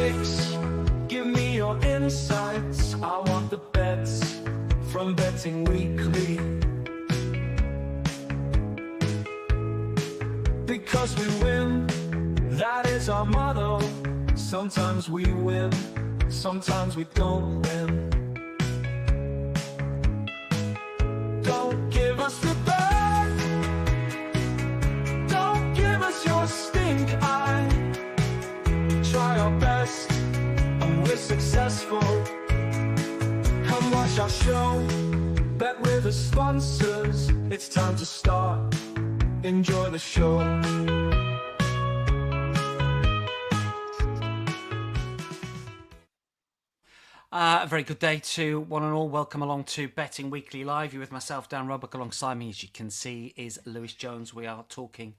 picks, give me your insights. I want the bets from Betting Weekly. Because we win, that is our motto. Sometimes we win, sometimes we don't win. Don't give us the back, don't give us your stink eye. Try our best, and we're successful. Come watch our show, bet with the sponsors. It's time to start, enjoy the show. A very good day to one and all. Welcome along to Betting Weekly Live. You're with myself, Dan Roebuck. Alongside me, as you can see, is Lewis Jones. We are talking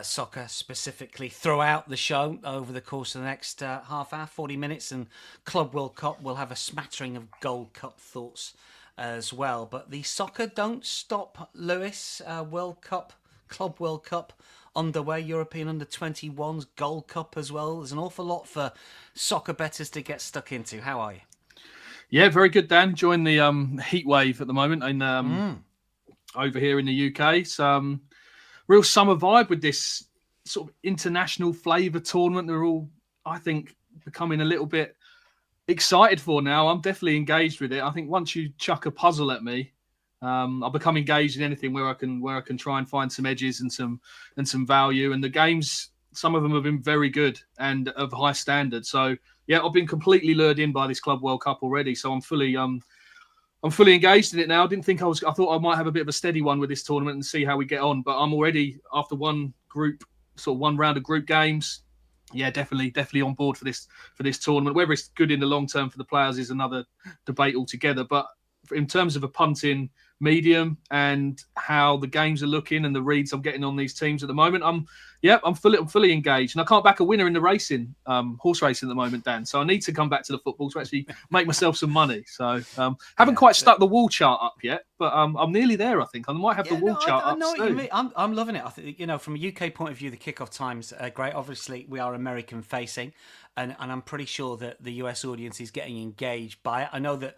soccer specifically throughout the show over the course of the next half hour, 40 minutes. And Club World Cup, we'll have a smattering of Gold Cup thoughts as well. But the soccer don't stop, Lewis. World Cup, Club World Cup underway, European Under-21s, Gold Cup as well. There's an awful lot for soccer bettors to get stuck into. How are you? Yeah, very good, Dan. Enjoying the heat wave at the moment in over here in the UK. It's real summer vibe with this sort of international flavour tournament. They're all, I think, becoming a little bit excited for now. I'm definitely engaged with it. I think once you chuck a puzzle at me, I'll become engaged in anything where I can try and find some edges and some value. And the games, some of them have been very good and of high standard. So yeah, I've been completely lured in by this Club World Cup already. So I'm fully engaged in it now. I thought I might have a bit of a steady one with this tournament and see how we get on. But I'm already, after one round of group games, yeah, definitely on board for this tournament. Whether it's good in the long term for the players is another debate altogether. But in terms of a punting medium and how the games are looking and the reads I'm getting on these teams at the moment, I'm fully engaged, and I can't back a winner in the racing, horse racing at the moment, Dan. So I need to come back to the football to actually make myself some money. So haven't quite stuck the wall chart up yet, but I'm nearly there. I think I might have the wall chart up. I know what you mean. I'm loving it. I think, from a UK point of view, the kickoff times are great. Obviously, we are American facing, and I'm pretty sure that the US audience is getting engaged by it. I know that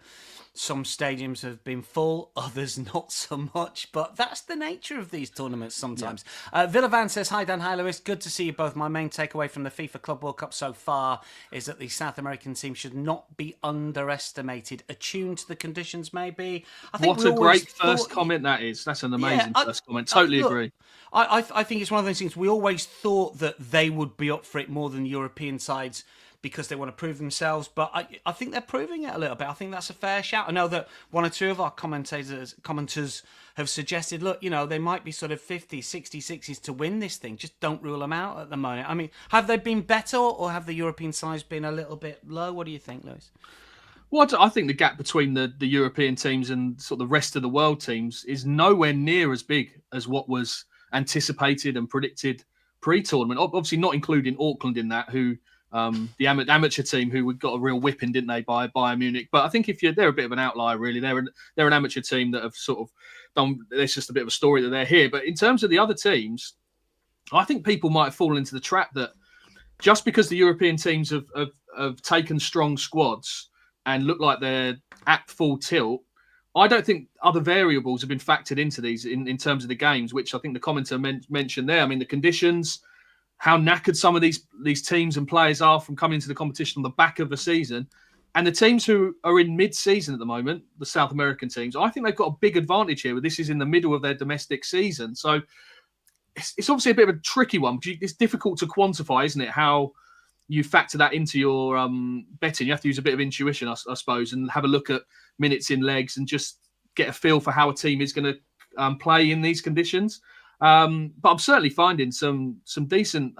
some stadiums have been full, others not so much, but that's the nature of these tournaments sometimes. Yeah. Villa Van says, hi Dan, hi Lewis, good to see you both. My main takeaway from the FIFA Club World Cup so far is that the South American team should not be underestimated. Attuned to the conditions, maybe. I think what a great first comment that is. That's an amazing first comment. Totally agree. I think it's one of those things, we always thought that they would be up for it more than European sides, because they want to prove themselves, but I think they're proving it a little bit. I think that's a fair shout. I know that one or two of our commenters have suggested, look, they might be sort of 50, 60, 60s to win this thing. Just don't rule them out at the moment. I mean, have they been better, or have the European sides been a little bit low? What do you think, Lewis? Well, I think the gap between the European teams and sort of the rest of the world teams is nowhere near as big as what was anticipated and predicted pre-tournament. Obviously not including Auckland in that, who... the amateur team who got a real whipping, didn't they, by Bayern Munich? But I think they're a bit of an outlier, really. They're an amateur team that have sort of done. There's just a bit of a story that they're here. But in terms of the other teams, I think people might have fallen into the trap that just because the European teams have taken strong squads and look like they're at full tilt, I don't think other variables have been factored into these in terms of the games, which I think the commenter mentioned there. I mean, the conditions, how knackered some of these teams and players are from coming into the competition on the back of the season. And the teams who are in mid-season at the moment, the South American teams, I think they've got a big advantage here. This is in the middle of their domestic season. So it's obviously a bit of a tricky one. It's difficult to quantify, isn't it, how you factor that into your betting. You have to use a bit of intuition, I suppose, and have a look at minutes in legs and just get a feel for how a team is going to play in these conditions. But I'm certainly finding some decent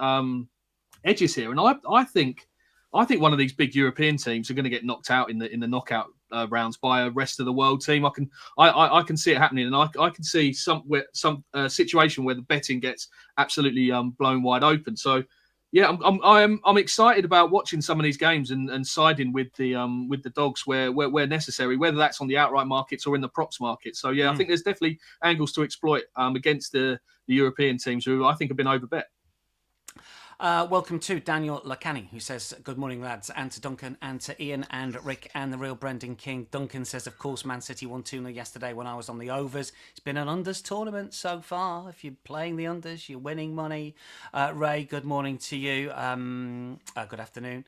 edges here, and I think one of these big European teams are going to get knocked out in the knockout rounds by a rest of the world team. I can see it happening, and I can see some situation where the betting gets absolutely blown wide open. So yeah, I'm excited about watching some of these games and siding with the dogs where necessary, whether that's on the outright markets or in the props market. So yeah, I think there's definitely angles to exploit against the European teams who I think have been overbet. Welcome to Daniel Lacani, who says, good morning, lads, and to Duncan, and to Ian, and Rick, and the real Brendan King. Duncan says, of course, Man City won 2-0 yesterday when I was on the overs. It's been an unders tournament so far. If you're playing the unders, you're winning money. Ray, good morning to you. Good afternoon,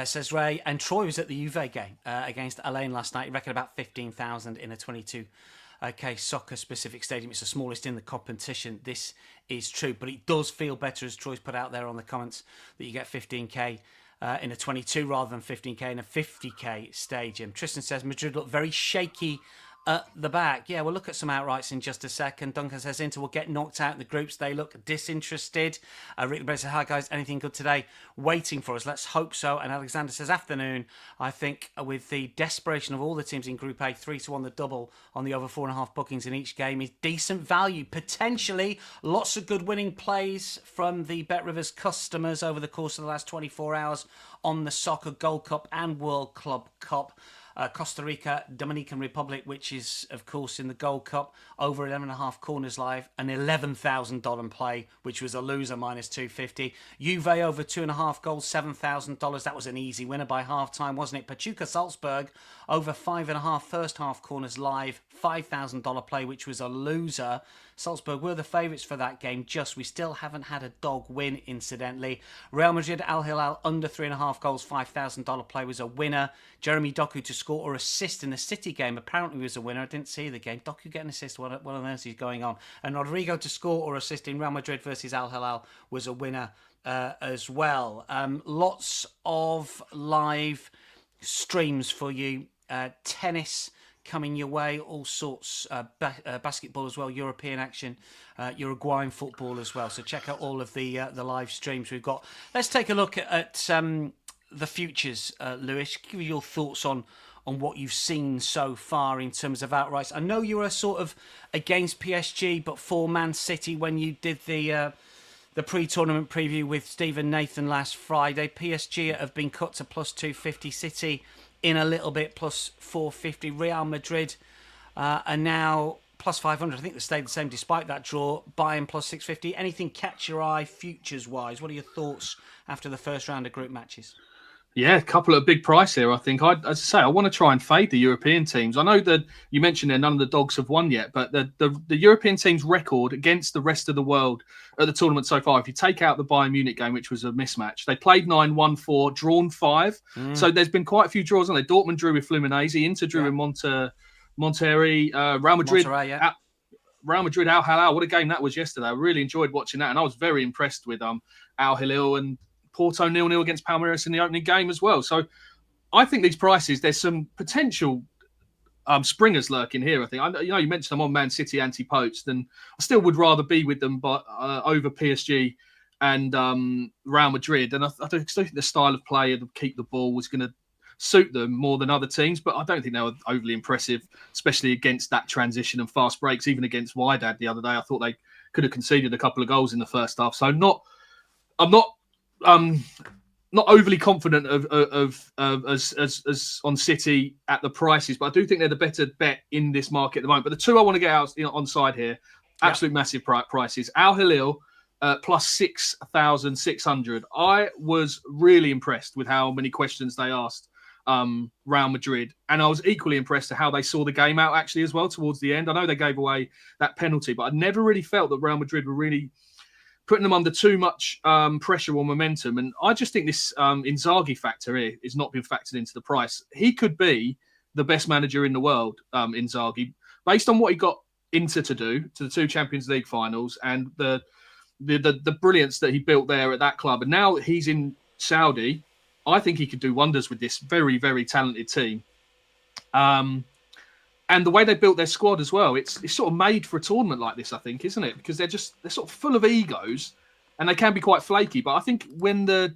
says Ray. And Troy was at the Juve game against Ahly last night. He reckoned about 15,000 in a 22K soccer-specific stadium. It's the smallest in the competition. This is true, but it does feel better, as Troy's put out there on the comments, that you get 15K in a 22 rather than 15K in a 50K stadium. Tristan says Madrid look very shaky at the back. Yeah, we'll look at some outrights in just a second. Duncan says Inter will get knocked out in the groups. They look disinterested. Rick Brett says, hi guys, anything good today? Waiting for us. Let's hope so. And Alexander says, afternoon. I think with the desperation of all the teams in Group A, 3-1 the double on the over 4.5 bookings in each game is decent value. Potentially lots of good winning plays from the Bet Rivers customers over the course of the last 24 hours on the Soccer Gold Cup and World Club Cup. Costa Rica, Dominican Republic, which is, of course, in the Gold Cup, over 11.5 corners live, an $11,000 play, which was a loser, minus 250. Juve over 2.5 goals, $7,000. That was an easy winner by half-time, wasn't it? Pachuca Salzburg over 5.5 first-half corners live, $5,000 play, which was a loser. Salzburg were the favourites for that game, we still haven't had a dog win, incidentally. Real Madrid, Al Hilal, under 3.5 goals, $5,000 play was a winner. Jeremy Doku to score or assist in the City game apparently was a winner. I didn't see the game. Doku getting an assist, what on earth is going on? And Rodrigo to score or assist in Real Madrid versus Al Hilal was a winner as well. Lots of live streams for you. Tennis coming your way, all sorts, basketball as well, European action, Uruguayan football as well. So check out all of the live streams we've got. Let's take a look at the futures, Lewis. Give me your thoughts on what you've seen so far in terms of outrights. I know you were sort of against PSG, but for Man City when you did the pre-tournament preview with Stephen Nathan last Friday. PSG have been cut to plus 250. City in a little bit, plus 450. Real Madrid are now plus 500. I think they stayed the same despite that draw. Bayern plus 650. Anything catch your eye futures-wise? What are your thoughts after the first round of group matches? Yeah, a couple of big price here, I think. As I say, I want to try and fade the European teams. I know that you mentioned there none of the dogs have won yet, but the European team's record against the rest of the world at the tournament so far, if you take out the Bayern Munich game, which was a mismatch, they played 9, won 4, drawn 5. So there's been quite a few draws on there. Dortmund drew with Fluminense, Inter drew with Monterrey, Real Madrid. Monterrey, Real Madrid, Al Hilal. What a game that was yesterday. I really enjoyed watching that, and I was very impressed with Al Hilal and Porto 0-0 against Palmeiras in the opening game as well. So I think these prices, there's some potential springers lurking here. I think you mentioned I'm on Man City anti-poached, and I still would rather be with them, but over PSG and Real Madrid. And I still think the style of play and keep the ball was going to suit them more than other teams, but I don't think they were overly impressive, especially against that transition and fast breaks. Even against Wydad the other day, I thought they could have conceded a couple of goals in the first half. So I'm not overly confident of as on City at the prices, but I do think they're the better bet in this market at the moment. But the two I want to get out on side here, absolute massive prices. Al Hilal plus 6,600. I was really impressed with how many questions they asked Real Madrid, and I was equally impressed at how they saw the game out actually as well towards the end. I know they gave away that penalty, but I never really felt that Real Madrid were really putting them under too much pressure or momentum. And I just think this Inzaghi factor here is not being factored into the price. He could be the best manager in the world, Inzaghi, based on what he got Inter to do to the 2 Champions League finals and the brilliance that he built there at that club. And now he's in Saudi. I think he could do wonders with this very, very talented team. And the way they built their squad as well, it's sort of made for a tournament like this, I think, isn't it? Because they're sort of full of egos, and they can be quite flaky. But I think when the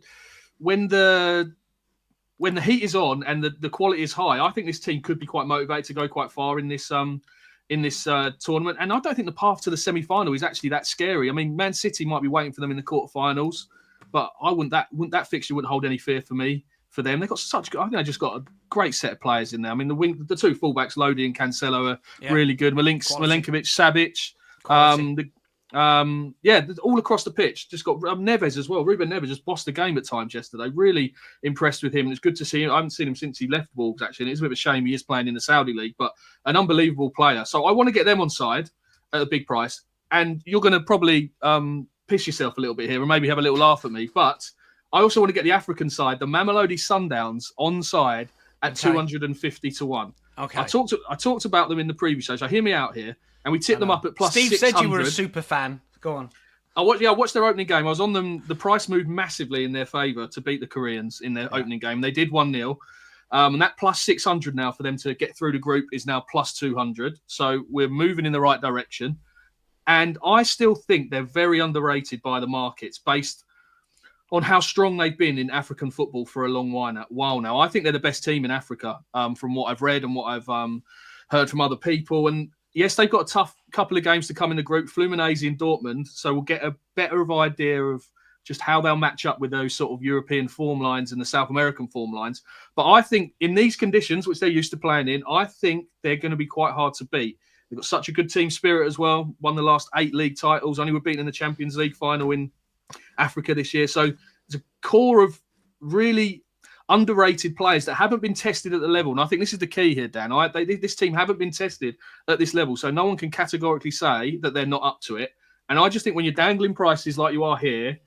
heat is on and the quality is high, I think this team could be quite motivated to go quite far in this tournament. And I don't think the path to the semi-final is actually that scary. I mean, Man City might be waiting for them in the quarterfinals, but that fixture wouldn't hold any fear for me. For them, they've got I think they just got a great set of players in there. I mean, the 2 fullbacks, Lodi and Cancelo, are really good. Milinkovic, Savic. All across the pitch. Just got Neves as well. Ruben Neves just bossed the game at times yesterday. Really impressed with him. And it's good to see him. I haven't seen him since he left Wolves, actually. And it's a bit of a shame he is playing in the Saudi League, but an unbelievable player. So I want to get them on side at a big price. And you're going to probably piss yourself a little bit here and maybe have a little laugh at me. But I also want to get the African side, the Mamelodi Sundowns, on side at 250 to 1. Okay. I talked about them in the previous show, so hear me out here. And we tipped them up at plus Steve 600. said you were a super fan. Go on. I watched their opening game. I was on them. The price moved massively in their favour to beat the Koreans in their opening game. They did 1-0. And that plus 600 now for them to get through the group is now plus 200. So we're moving in the right direction. And I still think they're very underrated by the markets based on how strong they've been in African football for a long while now. I think they're the best team in Africa from what I've read and what I've heard from other people. And yes, they've got a tough couple of games to come in the group, Fluminense and Dortmund. So we'll get a better idea of just how they'll match up with those sort of European form lines and the South American form lines. But I think in these conditions, which they're used to playing in, I think they're going to be quite hard to beat. They've got such a good team spirit as well. Won the last 8 league titles. Only were beaten in the Champions League final in Africa this year. So there's a core of really underrated players that haven't been tested at the level. And I think this is the key here, Dan. This team haven't been tested at this level. So no one can categorically say that they're not up to it. And I just think when you're dangling prices like you are here,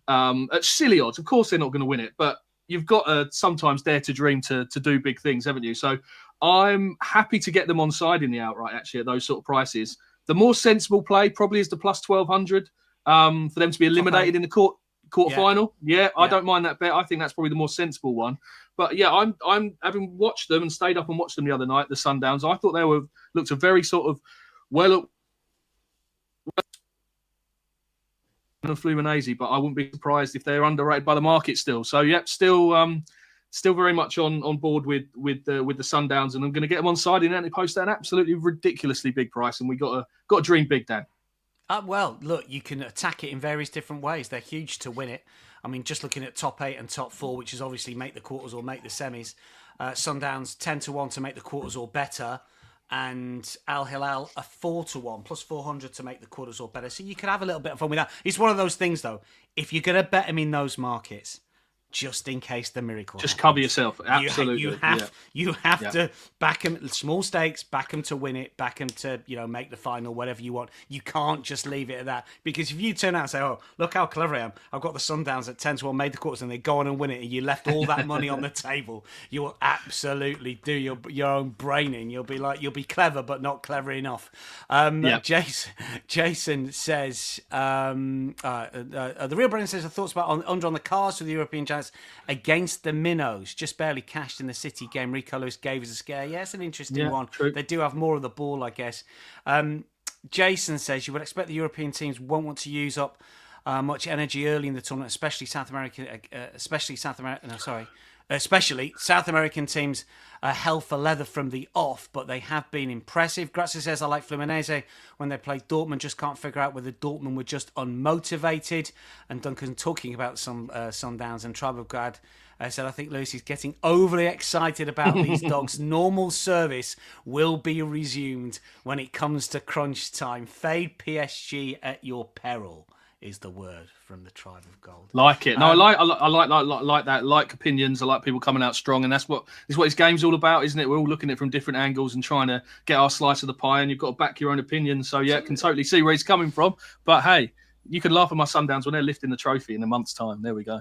at silly odds, of course they're not going to win it. But you've got to sometimes dare to dream to do big things, haven't you? So I'm happy to get them on side in the outright, actually, at those sort of prices. The more sensible play probably is the plus 1,200 for them to be eliminated in the quarterfinal. Yeah, I don't mind that bet. I think that's probably the more sensible one. But yeah, I'm having watched them and stayed up and watched them the other night, the Sundowns. I thought they looked a very sort of well Fluminense, but I wouldn't be surprised if they're underrated by the market still. So yeah, still very much on board with the Sundowns, and I'm going to get them on side in Antipost at an absolutely ridiculously big price, and we got to dream big, Dan. Well, look, you can attack it in various different ways. They're huge to win it. I mean, just looking at top 8 and top 4, which is obviously make the quarters or make the semis. Sundowns 10 to 1 to make the quarters or better, and Al Hilal a 4 to 1 plus 400 to make the quarters or better. So you could have a little bit of fun with that. It's one of those things, though. If you're going to bet them in those markets, just in case the miracle just happens. Cover yourself. Absolutely. You have to back them, small stakes, back them to win it, back them to, make the final, whatever you want. You can't just leave it at that, because if you turn out and say, oh, look how clever I am, I've got the Sundowns at 10 to 1, made the quarters, and they go on and win it, and you left all that money on the table, you will absolutely do your own braining. You'll be clever, but not clever enough. Jason says, the real Brennan says, thoughts about under on the cars for the European Giants against the Minnows, just barely cashed in the City game. Rico Lewis gave us a scare. Yeah, it's an interesting one. True. They do have more of the ball, I guess. Jason says you would expect the European teams won't want to use up much energy early in the tournament, especially South American teams hell for leather from the off, but they have been impressive. Grazia says, I like Fluminense when they played Dortmund, just can't figure out whether Dortmund were just unmotivated. And Duncan talking about some Sundowns, and Tribe of God said, I think Lewis is getting overly excited about these dogs. Normal service will be resumed when it comes to crunch time. Fade PSG at your peril is the word from the Tribe of Gold. Like it. No, I like that. Like opinions. I like people coming out strong, and that's what this game's all about, isn't it? We're all looking at it from different angles and trying to get our slice of the pie, and you've got to back your own opinion. So yeah, can totally see where he's coming from. But hey, you can laugh at my Sundowns when they're lifting the trophy in a month's time. There we go.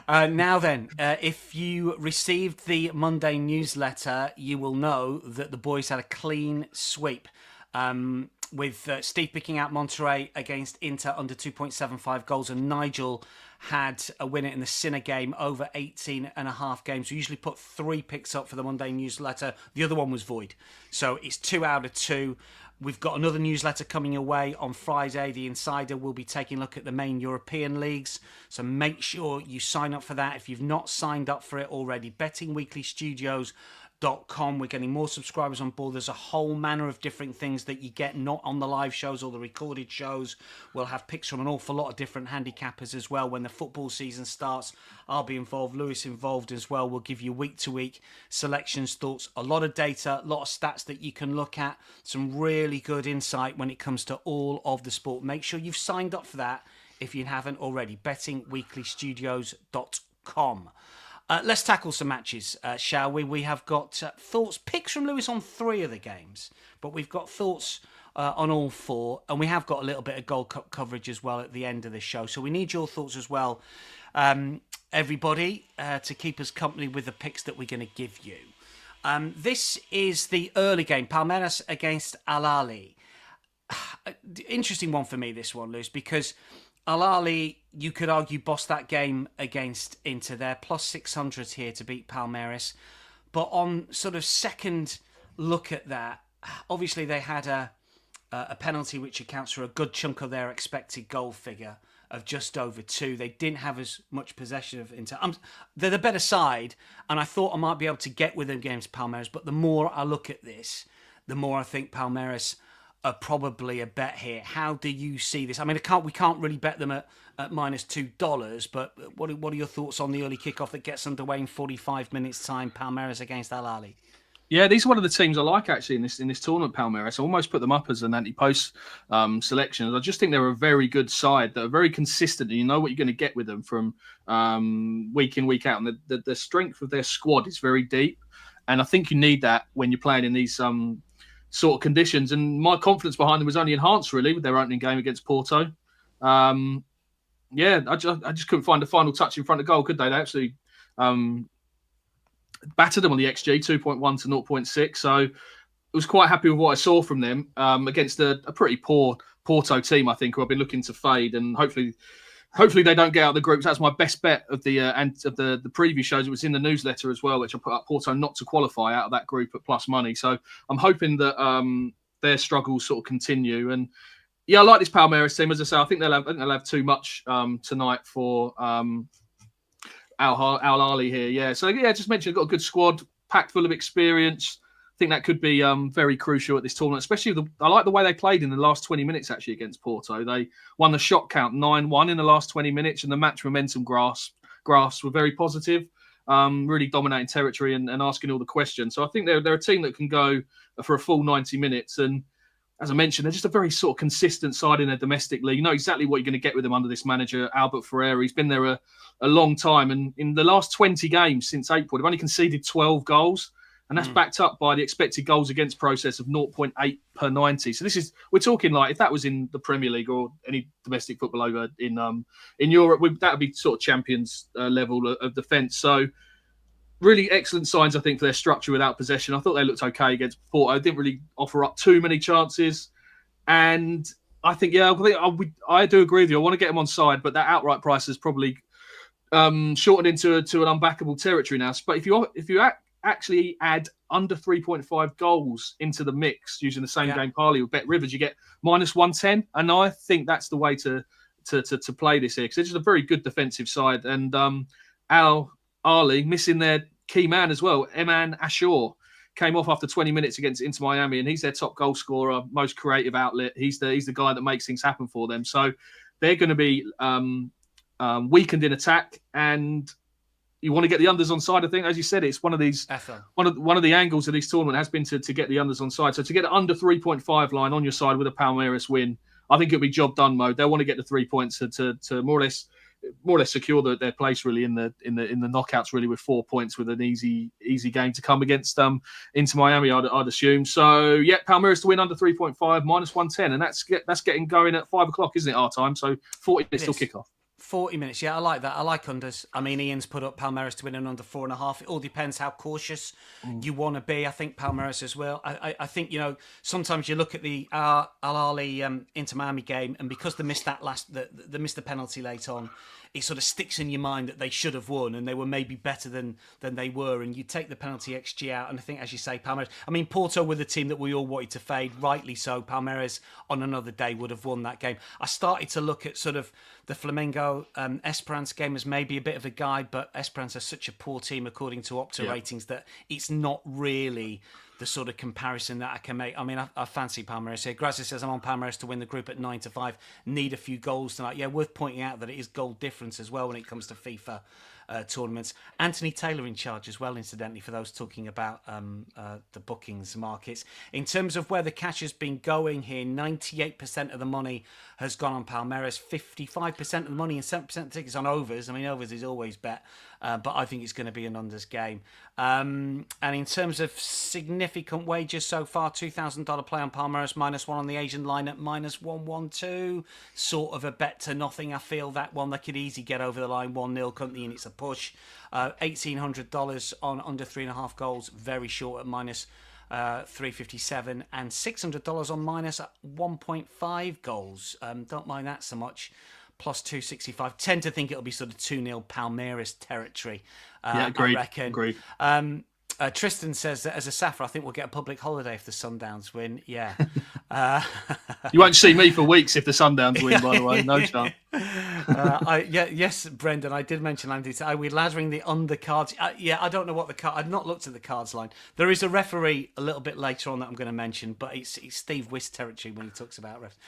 Now then, if you received the Monday newsletter, you will know that the boys had a clean sweep. With Steve picking out Monterrey against Inter under 2.75 goals, and Nigel had a winner in the Sinner game over 18.5 games. We usually put 3 picks up for the Monday newsletter. The other one was void. So it's 2 out of 2. We've got another newsletter coming your way on Friday. The Insider will be taking a look at the main European leagues. So make sure you sign up for that if you've not signed up for it already. bettingweeklystudios.com. Com. We're getting more subscribers on board. There's a whole manner of different things that you get not on the live shows or the recorded shows. We'll have picks from an awful lot of different handicappers as well. When the football season starts, I'll be involved, Lewis involved as well. We'll give you week-to-week selections, thoughts, a lot of data, a lot of stats that you can look at, some really good insight when it comes to all of the sport. Make sure you've signed up for that if you haven't already. bettingweeklystudios.com. Let's tackle some matches, shall we? We have got thoughts, picks from Lewis on 3 of the games, but we've got thoughts on all 4, and we have got a little bit of Gold Cup coverage as well at the end of the show. So we need your thoughts as well, everybody, to keep us company with the picks that we're going to give you. This is the early game, Palmeiras against Ahly. Interesting one for me, this one, Lewis, because Ahly, you could argue, bossed that game against Inter. They're plus 600 here to beat Palmeiras. But on sort of second look at that, obviously they had a penalty which accounts for a good chunk of their expected goal figure of just over 2. They didn't have as much possession of Inter. They're the better side, and I thought I might be able to get with them against Palmeiras. But the more I look at this, the more I think Palmeiras are probably a bet here. How do you see this? I mean, we can't really bet them at minus $2, but what are your thoughts on the early kickoff that gets underway in 45 minutes time, Palmeiras against Ahly? Yeah, these are one of the teams I like actually in this tournament, Palmeiras. I almost put them up as an anti-post selection. I just think they're a very good side that are very consistent, and you know what you're going to get with them from week in, week out. And the strength of their squad is very deep, and I think you need that when you're playing in these sort of conditions. And my confidence behind them was only enhanced really with their opening game against Porto. I just couldn't find the final touch in front of goal, could they? They absolutely battered them on the XG, 2.1 to 0.6. So I was quite happy with what I saw from them against a pretty poor Porto team, I think, who I've been looking to fade. And hopefully they don't get out of the groups. That's my best bet of the previous shows. It was in the newsletter as well, which I put up Porto not to qualify out of that group at plus money. So I'm hoping that their struggles sort of continue. And yeah, I like this Palmeiras team. As I say, I think they'll have too much tonight for Ahly here. Yeah, so yeah, just mentioned got a good squad, packed full of experience. I think that could be very crucial at this tournament, especially I like the way they played in the last 20 minutes actually against Porto. They won the shot count 9-1 in the last 20 minutes, and the match momentum graphs were very positive, really dominating territory and asking all the questions. So I think they're a team that can go for a full 90 minutes. And as I mentioned, they're just a very sort of consistent side in their domestic league. You know exactly what you're going to get with them under this manager, Albert Ferreira. He's been there a long time. And in the last 20 games since April, they've only conceded 12 goals. And that's backed up by the expected goals against process of 0.8 per 90. So we're talking like if that was in the Premier League or any domestic football over in Europe, that would be sort of champions level of defence. So really excellent signs, I think, for their structure without possession. I thought they looked okay against Porto. Didn't really offer up too many chances. And I think, I do agree with you. I want to get them on side, but that outright price is probably shortened into an unbackable territory now. But if you actually add under 3.5 goals into the mix using the same game parlay with Bet Rivers, you get minus 110. And I think that's the way to play this here, because it's just a very good defensive side. And Ahly missing their key man as well. Eman Ashur came off after 20 minutes against Inter Miami, and he's their top goal scorer, most creative outlet. He's the guy that makes things happen for them. So they're going to be weakened in attack, and you want to get the unders on side. I think, as you said, it's one of these one of the angles of this tournament has been to get the unders on side. So to get under 3.5 line on your side with a Palmeiras win, I think it'll be job done mode. They'll want to get the 3 points to more or less secure their place really in the knockouts, really, with 4 points, with an easy game to come against Inter Miami, I'd assume. So yeah, Palmeiras to win under 3.5 minus 110, and that's getting going at 5 o'clock, isn't it, our time? So 40 minutes till kickoff. 40 minutes, yeah, I like that. I like unders. I mean, Ian's put up Palmeiras to win an under 4.5. It all depends how cautious you want to be. I think Palmeiras as well. I think, sometimes you look at the Ahly Inter Miami game, and because they missed they missed the penalty late on, it sort of sticks in your mind that they should have won and they were maybe better than they were. And you take the penalty XG out, and I think, as you say, Palmeiras. I mean, Porto were the team that we all wanted to fade, rightly so. Palmeiras on another day would have won that game. I started to look at sort of the Flamengo Esperance game is maybe a bit of a guide, but Esperance are such a poor team according to Opta ratings that it's not really the sort of comparison that I can make. I mean, I fancy Palmeiras here. Grazia says I'm on Palmeiras to win the group at 9-5. Need a few goals tonight. Yeah, worth pointing out that it is goal difference as well when it comes to FIFA tournaments. Anthony Taylor in charge as well, incidentally, for those talking about the bookings markets. In terms of where the cash has been going here, 98% of the money has gone on Palmeiras, 55% of the money and 7% of tickets on overs. I mean, overs is always bet, but I think it's going to be an unders game. And in terms of significant wagers so far, $2,000 play on Palmeiras, -1 on the Asian line at -112. Sort of a bet to nothing. I feel that one, they could easily get over the line 1-0, country, and it's a push. $1,800 on under 3.5 goals, very short at -357, and $600 on -1.5 goals. Don't mind that so much. +265. Tend to think it'll be sort of 2-0 Palmeiras territory. Agreed. I reckon. Agreed. Tristan says that as a Safra, I think we'll get a public holiday if the Sundowns win. Yeah. You won't see me for weeks if the Sundowns win, by the way. No chance. Yes, Brendan, I did mention Andy. We're laddering the undercards. I don't know what the card. I've not looked at the cards line. There is a referee a little bit later on that I'm going to mention, but it's Steve Wist territory when he talks about refs.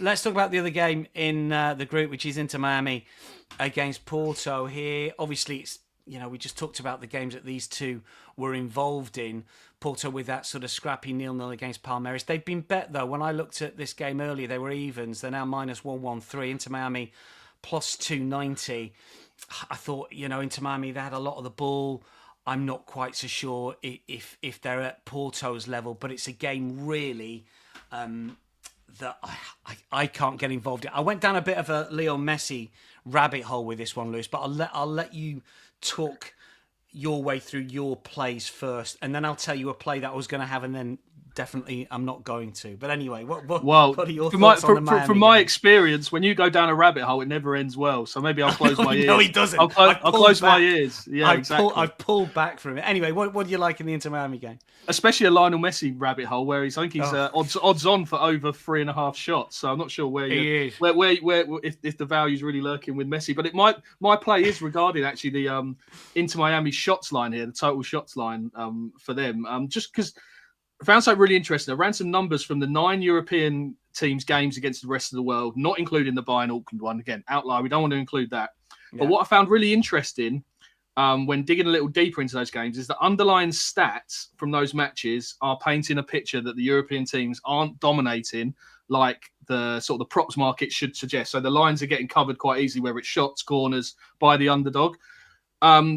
Let's talk about the other game in the group, which is Inter Miami against Porto. Here, obviously, it's, we just talked about the games that these two were involved in. Porto with that sort of scrappy 0-0 against Palmeiras. They've been bet, though. When I looked at this game earlier, they were evens. They're now -113. Inter Miami +290. I thought, Inter Miami, they had a lot of the ball. I'm not quite so sure if they're at Porto's level, but it's a game really that I can't get involved in. I went down a bit of a Leo Messi rabbit hole with this one, Lewis, but I'll let you talk your way through your plays first, and then I'll tell you a play that I was going to have, and then definitely I'm not going to. But anyway, what are your thoughts on the Miami from my game? experience, when you go down a rabbit hole, it never ends well. So maybe I'll close my ears. No, he doesn't. I'll close my ears. Yeah, exactly. I've pulled back from it. Anyway, what do you like in the Inter Miami game? Especially a Lionel Messi rabbit hole where I think he's odds on for over 3.5 shots. So I'm not sure where if the value's really lurking with Messi. But my play is regarding actually the Inter Miami shots line here, the total shots line for them. Just because I found something really interesting. I ran some numbers from the 9 European teams' games against the rest of the world, not including the Bayern Auckland one. Again, outlier. We don't want to include that. Yeah. But what I found really interesting when digging a little deeper into those games is the underlying stats from those matches are painting a picture that the European teams aren't dominating like the sort of the props market should suggest. So the lines are getting covered quite easily, whether it's shots, corners, by the underdog.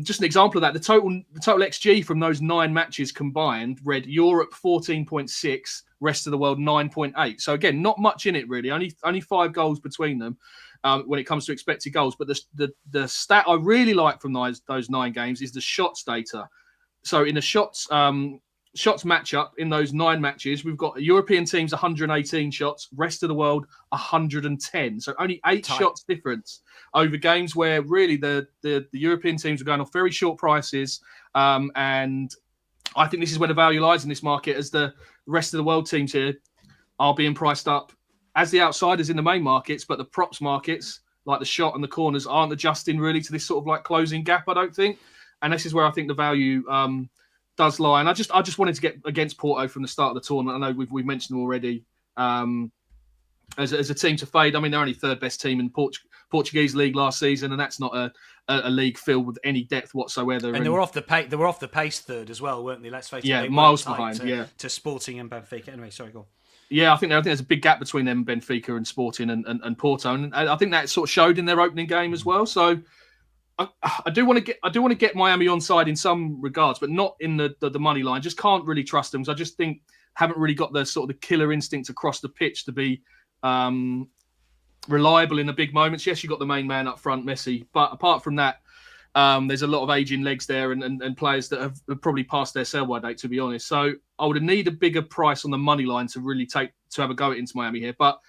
Just an example of that, the total XG from those 9 matches combined read Europe 14.6, rest of the world 9.8. So again, not much in it really, only 5 goals between them when it comes to expected goals. But the stat I really like from those 9 games is the shots data. So in the shots matchup in those 9 matches, we've got European teams 118 shots, rest of the world 110. So only 8 shots difference over games where really the European teams are going off very short prices. And I think this is where the value lies in this market, as the rest of the world teams here are being priced up as the outsiders in the main markets, but the props markets, like the shot and the corners, aren't adjusting really to this sort of like closing gap, I don't think. And this is where I think the value does lie. And I just wanted to get against Porto from the start of the tournament. I know we've mentioned them already as a team to fade. I mean, they're only 3rd best team in Portuguese league last season, and that's not a league filled with any depth whatsoever. And they were off the pace 3rd as well, weren't they? Let's face it. Yeah, miles behind. To Sporting and Benfica. Anyway, sorry, go on. Yeah, I think there's a big gap between them, Benfica and Sporting and Porto, and I think that sort of showed in their opening game as well. So I do want to get Miami on side in some regards, but not in the money line. Just can't really trust them. So I just think haven't really got the sort of the killer instinct across the pitch to be reliable in the big moments. Yes, you got the main man up front, Messi, but apart from that, there's a lot of aging legs there and players that have probably passed their sell-by date, to be honest. So I would need a bigger price on the money line to really have a go at Inter Miami here. But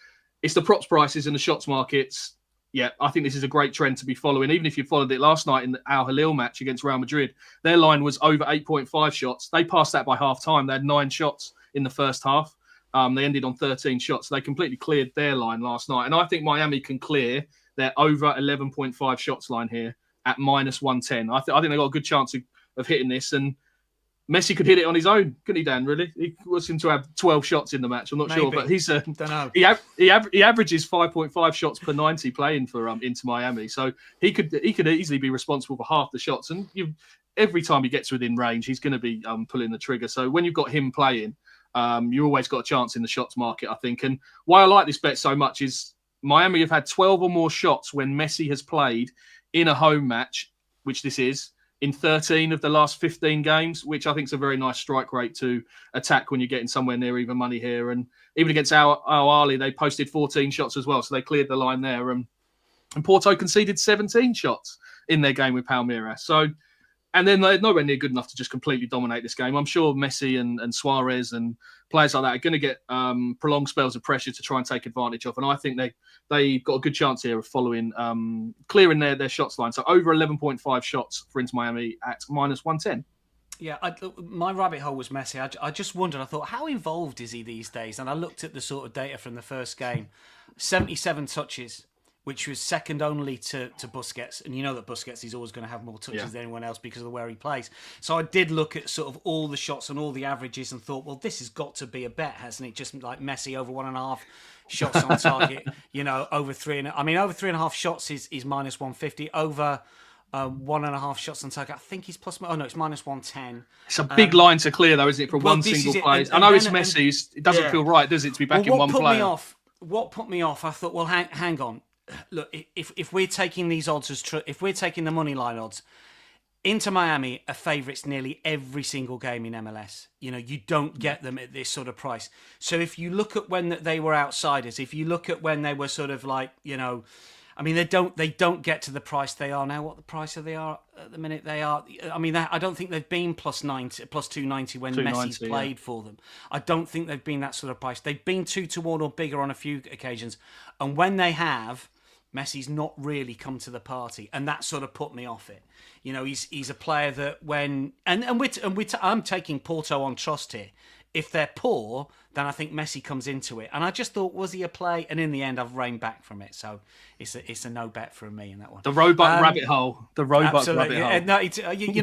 it's the props prices and the shots markets. Yeah, I think this is a great trend to be following. Even if you followed it last night in the Al Hilal match against Real Madrid, their line was over 8.5 shots. They passed that by half time. They had 9 shots in the first half. They ended on 13 shots. They completely cleared their line last night. And I think Miami can clear they're over 11.5 shots line here at -110. I think they got a good chance of hitting this, and Messi could hit it on his own, couldn't he, Dan? Really, he was him to have 12 shots in the match. I'm not sure, but he's don't know. he averages 5.5 shots per 90 playing for Inter Miami, so he could easily be responsible for half the shots. And every time he gets within range, he's going to be pulling the trigger. So when you've got him playing, you always got a chance in the shots market, I think. And why I like this bet so much is Miami have had 12 or more shots when Messi has played in a home match, which this is, in 13 of the last 15 games, which I think is a very nice strike rate to attack when you're getting somewhere near even money here. And even against Ahly, they posted 14 shots as well, so they cleared the line there. And Porto conceded 17 shots in their game with Palmeiras. So, and then they're nowhere near good enough to just completely dominate this game. I'm sure Messi and Suarez and players like that are going to get prolonged spells of pressure to try and take advantage of. And I think they've got a good chance here of following, clearing their shots line. So over 11.5 shots for Inter Miami at -110. Yeah, my rabbit hole was Messi. I just wondered, I thought, how involved is he these days? And I looked at the sort of data from the first game. 77 touches, which was second only to Busquets. And you know that Busquets is always going to have more touches than anyone else because of where he plays. So I did look at sort of all the shots and all the averages and thought, well, this has got to be a bet, hasn't it? Just like Messi over 1.5 shots on target, over 3.5. I mean, over 3.5 shots is -150. Over 1.5 shots on target, I think he's plus. Oh no, it's -110. It's a big line to clear, though, isn't it, for one single play? I know it's Messi. It doesn't feel right, does it, to be back in one player? What put me off? I thought, well, hang on. Look, if we're taking these odds as true, if we're taking the money line odds, Inter Miami are favourites nearly every single game in MLS. You don't get them at this sort of price. So if you look at when they were outsiders, if you look at when they were sort of like, I mean, they don't get to the price they are now. What the price of they are at the minute they are. I mean, I don't think they've been +90, +290 when Messi's played for them. I don't think they've been that sort of price. They've been 2-1 or bigger on a few occasions, and when they have, Messi's not really come to the party, and that sort of put me off it. He's a player that I'm taking Porto on trust here. If they're poor, then I think Messi comes into it. And I just thought, was he a play? And in the end, I've reined back from it. So it's a no bet from me in that one. The Roebuck rabbit hole. The Roebuck rabbit hole. No,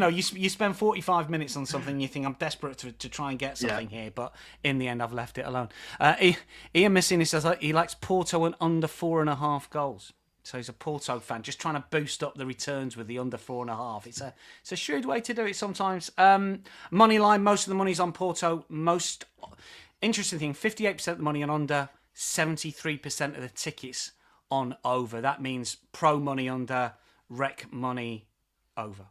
you spend 45 minutes on something, you think, I'm desperate to try and get something here. But in the end, I've left it alone. Ian Messini says he likes Porto and under 4.5 goals. So he's a Porto fan, just trying to boost up the returns with the under 4.5. It's a shrewd way to do it sometimes. Money line, most of the money's on Porto. Most interesting thing, 58% of the money on under, 73% of the tickets on over. That means pro money under, rec money over.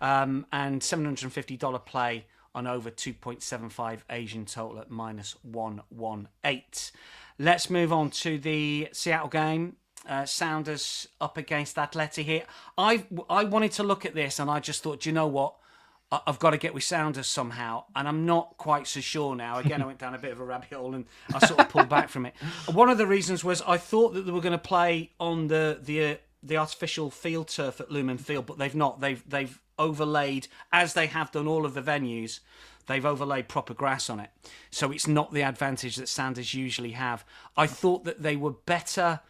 And $750 play on over 2.75 Asian total at -118. Let's move on to the Seattle game. Sounders up against Atleti here. I wanted to look at this and I just thought, do you know what? I've got to get with Sounders somehow, and I'm not quite so sure now. Again, I went down a bit of a rabbit hole and I sort of pulled back from it. One of the reasons was I thought that they were going to play on the artificial field turf at Lumen Field, but they've not. They've overlaid, as they have done all of the venues, they've overlaid proper grass on it. So it's not the advantage that Sounders usually have. I thought that they were better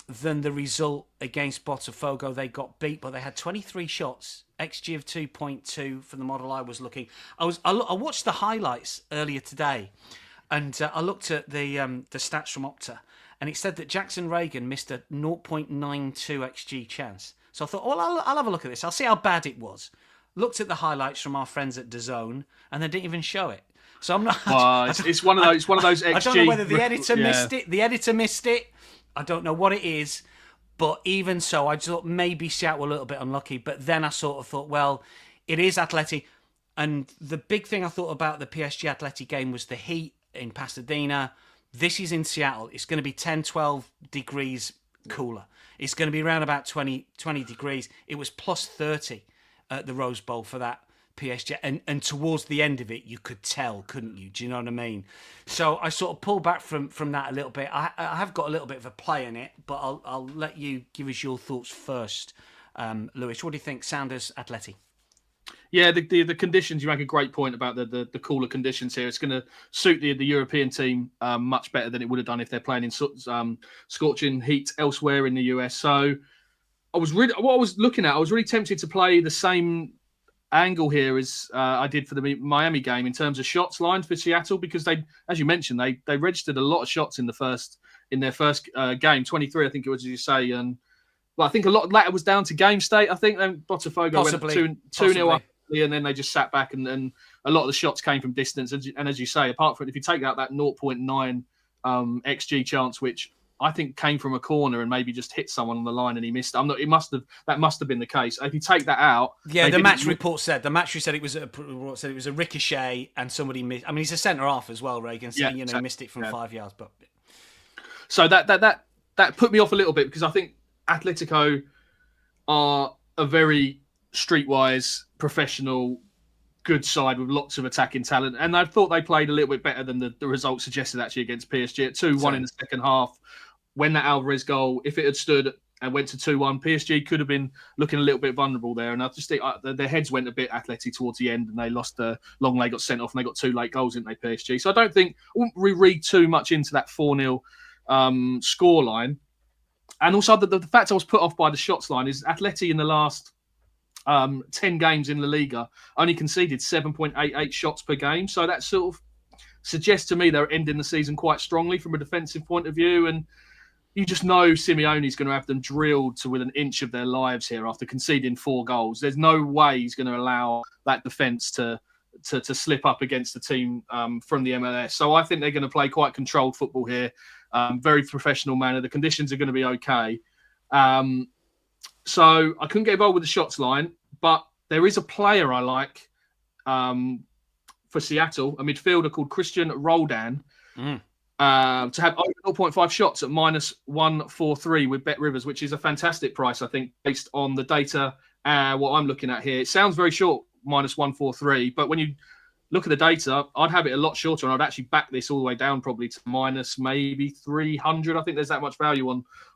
than the result against Botafogo. They got beat, but they had 23 shots, XG of 2.2 for the model I was looking. I watched the highlights earlier today, and I looked at the stats from Opta, and it said that Jackson Reagan missed a 0.92 XG chance. So I thought, well, I'll have a look at this. I'll see how bad it was. Looked at the highlights from our friends at DAZN, and they didn't even show it. So I'm not. It's one of those XG. I don't know whether the editor missed it. The editor missed it. I don't know what it is, but even so, I just thought maybe Seattle were a little bit unlucky. But then I sort of thought, well, it is Atleti. And the big thing I thought about the PSG Atleti game was the heat in Pasadena. This is in Seattle. It's going to be 10, 12 degrees cooler. It's going to be around about 20 degrees. It was plus 30 at the Rose Bowl for that PSG, and towards the end of it, you could tell, couldn't you? Do you know what I mean? So I sort of pulled back from that a little bit. I have got a little bit of a play in it, but I'll let you give us your thoughts first, Lewis. What do you think, Sounders, Atleti? Yeah, the conditions, you make a great point about the cooler conditions here. It's going to suit the European team much better than it would have done if they're playing in scorching heat elsewhere in the US. So I was looking at, I was really tempted to play the same angle here as I did for the Miami game in terms of shots lined for Seattle, because they, as you mentioned, they registered a lot of shots in their first game, 23, I think it was, as you say, and well, I think a lot of that was down to game state. I think then Botafogo went 2-0 up, and then they just sat back, and a lot of the shots came from distance. And as you say, apart from if you take out that 0.9 xG chance, which I think came from a corner and maybe just hit someone on the line and he missed. That must have been the case. If you take that out, the match report said it was a ricochet and somebody missed. I mean, he's a centre half as well, Reagan. So he missed it from 5 yards. But so that put me off a little bit, because I think Atletico are a very streetwise, professional, good side with lots of attacking talent, and I thought they played a little bit better than the result suggested actually against PSG at 2-1 in the second half. When that Alvarez goal, if it had stood and went to 2-1, PSG could have been looking a little bit vulnerable there, and I just think their heads went a bit Atleti towards the end, and they lost Longley got sent off, and they got 2 late goals, didn't they, PSG? So I don't think I wouldn't read too much into that 4-0 scoreline. And also the fact I was put off by the shots line is Atleti in the last 10 games in La Liga only conceded 7.88 shots per game. So that sort of suggests to me they're ending the season quite strongly from a defensive point of view. And you just know Simeone's going to have them drilled to within an inch of their lives here after conceding 4 goals. There's no way he's going to allow that defence to slip up against the team from the MLS. So I think they're going to play quite controlled football here. Very professional manner. The conditions are going to be okay. So I couldn't get involved with the shots line, but there is a player I like for Seattle, a midfielder called Christian Roldan, to have over 0.5 shots at -143 with Bet Rivers, which is a fantastic price, I think, based on the data. What I'm looking at here, it sounds very short, -143, but when you look at the data, I'd have it a lot shorter, and I'd actually back this all the way down probably to minus maybe 300. I think there's that much value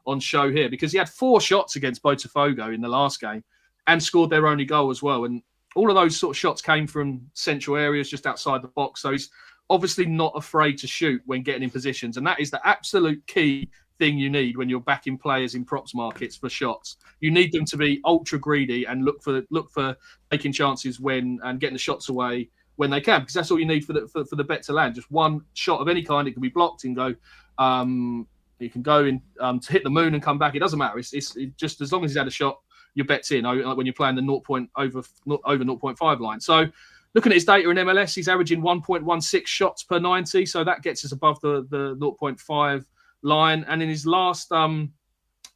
on show here, because he had 4 shots against Botafogo in the last game and scored their only goal as well. And all of those sort of shots came from central areas just outside the box. So he's obviously not afraid to shoot when getting in positions. And that is the absolute key thing you need when you're backing players in props markets for shots. You need them to be ultra greedy and look for taking chances and getting the shots away when they can, because that's all you need for the bet to land. Just one shot of any kind, it can be blocked and go. You can go in to hit the moon and come back. It doesn't matter. It's just as long as he's had a shot, your bet's in. When you're playing the over 0.5 line. So looking at his data in MLS, he's averaging 1.16 shots per 90. So that gets us above the 0.5 line. And in his last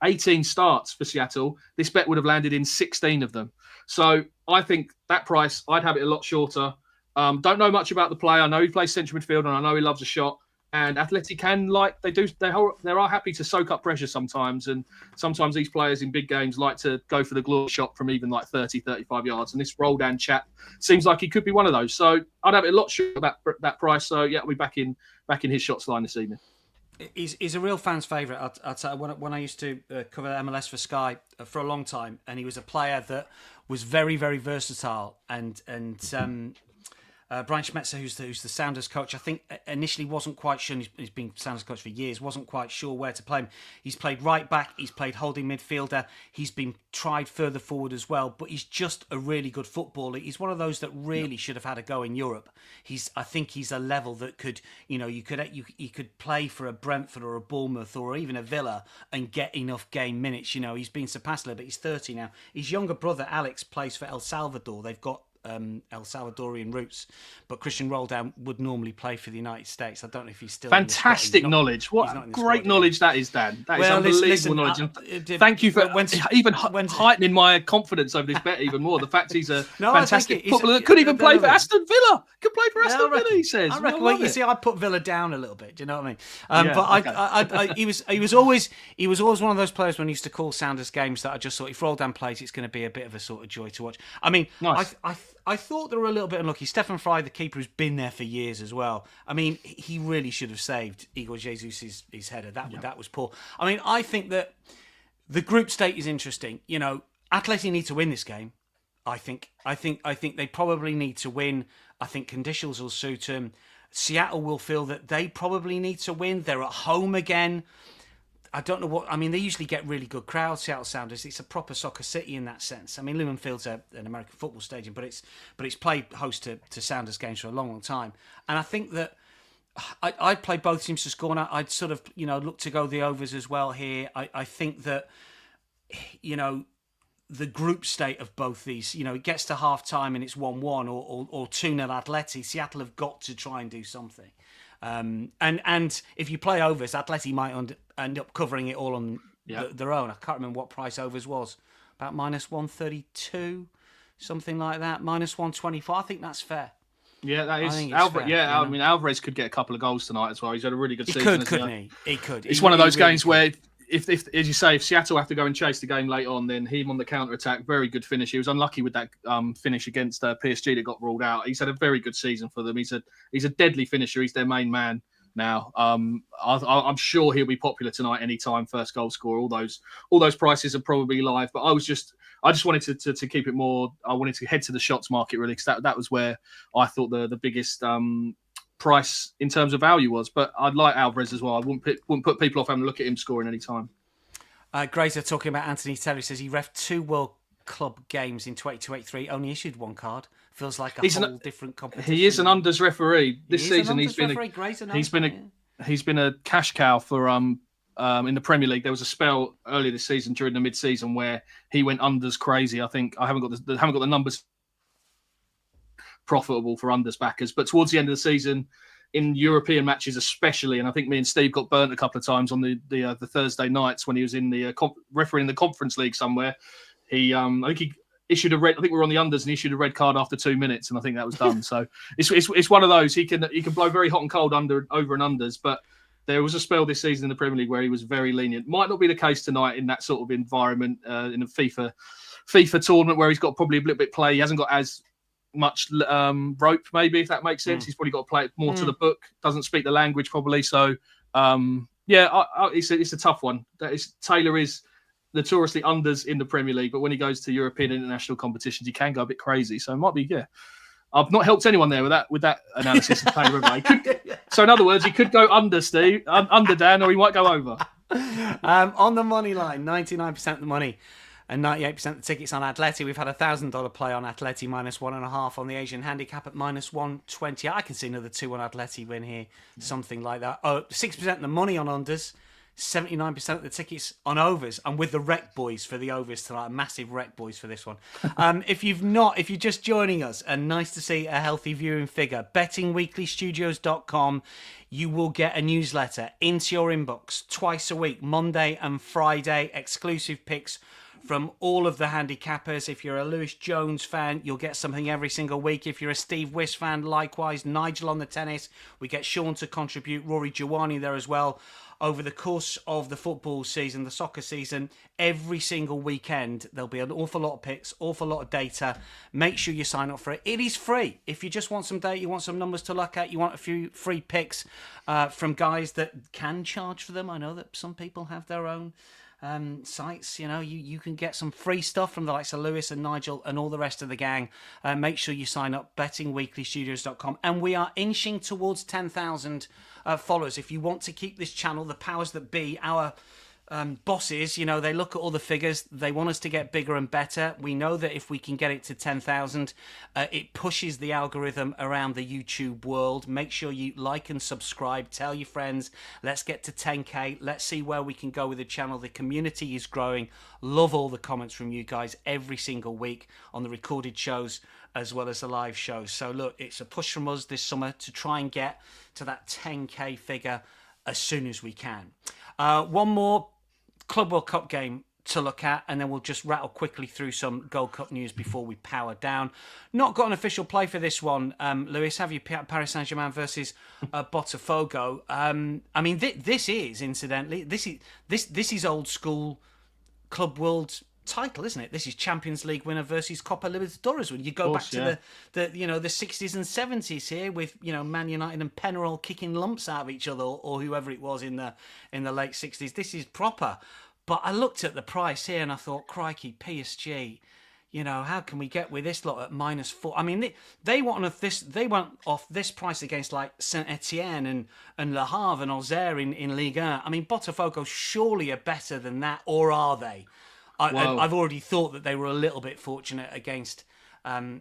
18 starts for Seattle, this bet would have landed in 16 of them. So I think that price, I'd have it a lot shorter. Don't know much about the player. I know he plays central midfield, and I know he loves a shot. And Atleti they are happy to soak up pressure sometimes. And sometimes these players in big games like to go for the glory shot from even like 30, 35 yards. And this Roldan chap seems like he could be one of those. So I'd have it a lot short of that price. So yeah, we'll be back in his shots line this evening. He's a real fan's favourite. I'll tell you, when I used to cover MLS for Sky for a long time, and he was a player that was very, very versatile. And Brian Schmetzer, who's the Sounders coach, I think initially wasn't quite sure. He's been Sounders coach for years. Wasn't quite sure where to play him. He's played right back. He's played holding midfielder. He's been tried further forward as well. But he's just a really good footballer. He's one of those that really should have had a go in Europe. I think he's a level that could, you could play for a Brentford or a Bournemouth or even a Villa and get enough game minutes. He's been surpassed a little bit. He's 30 now. His younger brother Alex plays for El Salvador. They've got El Salvadorian roots, but Christian Roldan would normally play for the United States. I don't know if he's still fantastic knowledge. What great knowledge that is, Dan. That is unbelievable knowledge. Thank you for heightening my confidence over this bet even more. The fact he's a fantastic footballer that could even play for Aston Villa. Could play for Aston Villa, he says. I reckon. Well, you see, I put Villa down a little bit. Do you know what I mean? But he was always one of those players when he used to call Sounders games that I just thought if Roldan plays, it's going to be a bit of a sort of joy to watch. I mean, nice. I thought they were a little bit unlucky. Stefan Fry, the keeper, who's been there for years as well. I mean, he really should have saved Igor Jesus' his header. That was poor. I mean, I think that the group state is interesting. Atleti need to win this game. I think they probably need to win. I think conditions will suit them. Seattle will feel that they probably need to win. They're at home again. I don't know what. I mean, they usually get really good crowds. Seattle Sounders. It's a proper soccer city in that sense. I mean, Lumen Field's an American football stadium, but it's played host to Sounders games for a long, long time. And I think that I'd play both teams to score. And I'd sort of look to go the overs as well here. I think that the group state of both these, it gets to half time and it's 1-1 or 2-0 Atleti. Seattle have got to try and do something. And if you play overs, Atleti might end up covering it all on their own. I can't remember what price overs was. About -132, something like that. -124. I think that's fair. Yeah, that is. Fair, I mean, Alvarez could get a couple of goals tonight as well. He's had a really good season. Couldn't he? He could. It's one of those games where, if as you say, if Seattle have to go and chase the game late on, then him on the counter attack, very good finish. He was unlucky with that finish against PSG that got ruled out. He's had a very good season for them. He's a deadly finisher. He's their main man now. I'm sure he'll be popular tonight. Anytime first goal scorer. All those prices are probably live. But I just wanted to keep it more. I wanted to head to the shots market really, because that was where I thought the biggest price in terms of value was. But I'd like Alvarez as well. I wouldn't put people off having a look at him scoring any time. Grazer talking about Anthony Taylor says he reffed 2 World Club games in 22-23, only issued 1 card. Feels like a whole different competition. He is an unders referee this season. He's been a cash cow for in the Premier League. There was a spell earlier this season during the mid-season where he went unders crazy. I think I haven't got the numbers profitable for unders backers, but towards the end of the season, in European matches especially, and I think me and Steve got burnt a couple of times on the Thursday nights when he was in the refereeing the Conference League somewhere. I think he issued a red. I think we were on the unders, and he issued a red card after 2 minutes, and I think that was done. So it's one of those. He can blow very hot and cold over and unders, but there was a spell this season in the Premier League where he was very lenient. Might not be the case tonight in that sort of environment in a FIFA tournament where he's got probably a little bit play. He hasn't got as much rope, maybe, if that makes sense. He's probably got to play it more to the book. Doesn't speak the language probably. So it's a tough one. Taylor is notoriously unders in the Premier League, but when he goes to European international competitions, he can go a bit crazy. So it might be, I've not helped anyone there with that analysis of Taylor. So in other words, he could go under, Steve, under Dan, or he might go over. On the money line, 99% of the money and 98% of the tickets on Atleti. We've had a $1,000 play on Atleti -1.5 on the Asian handicap at -120. I can see another 2 on Atleti win here, something like that. 6% of the money on unders. 79% of the tickets on overs. I'm with the Rec Boys for the overs tonight. Massive Rec Boys for this one. If you're just joining us, and nice to see a healthy viewing figure, bettingweeklystudios.com, you will get a newsletter into your inbox twice a week, Monday and Friday, exclusive picks from all of the handicappers. If you're a Lewis Jones fan, you'll get something every single week. If you're a Steve Wiss fan, likewise. Nigel on the tennis. We get Sean to contribute. Rory Jawani there as well. Over the course of the football season, the soccer season, every single weekend, there'll be an awful lot of picks, awful lot of data. Make sure you sign up for it. It is free. If you just want some data, you want some numbers to look at, you want a few free picks from guys that can charge for them. I know that some people have their own sites. You can get some free stuff from the likes of Lewis and Nigel and all the rest of the gang. Make sure you sign up, bettingweeklystudios.com. And we are inching towards 10,000 followers. If you want to keep this channel, the powers that be, our bosses, they look at all the figures. They want us to get bigger and better. We know that if we can get it to 10,000, it pushes the algorithm around the YouTube world. Make sure you like and subscribe. Tell your friends. Let's get to 10K. Let's see where we can go with the channel. The community is growing. Love all the comments from you guys every single week on the recorded shows as well as the live shows. So look, it's a push from us this summer to try and get to that 10K figure as soon as we can. One more Club World Cup game to look at, and then we'll just rattle quickly through some Gold Cup news before we power down. Not got an official play for this one, Lewis. Have you? Paris Saint-Germain versus Botafogo. I mean, this is incidentally this is old school Club World title, isn't it? This is Champions League winner versus Copa Libertadores winner. You go back to the 60s and 70s here with Man United and Penarol kicking lumps out of each other, or whoever it was in the late 60s. This is proper. But I looked at the price here and I thought, crikey, PSG, how can we get with this lot at -4? I mean, they want off this price against like Saint-Etienne and Le Havre and Auxerre in Ligue 1. I mean, Botafogo surely are better than that, or are they? I've already thought that they were a little bit fortunate against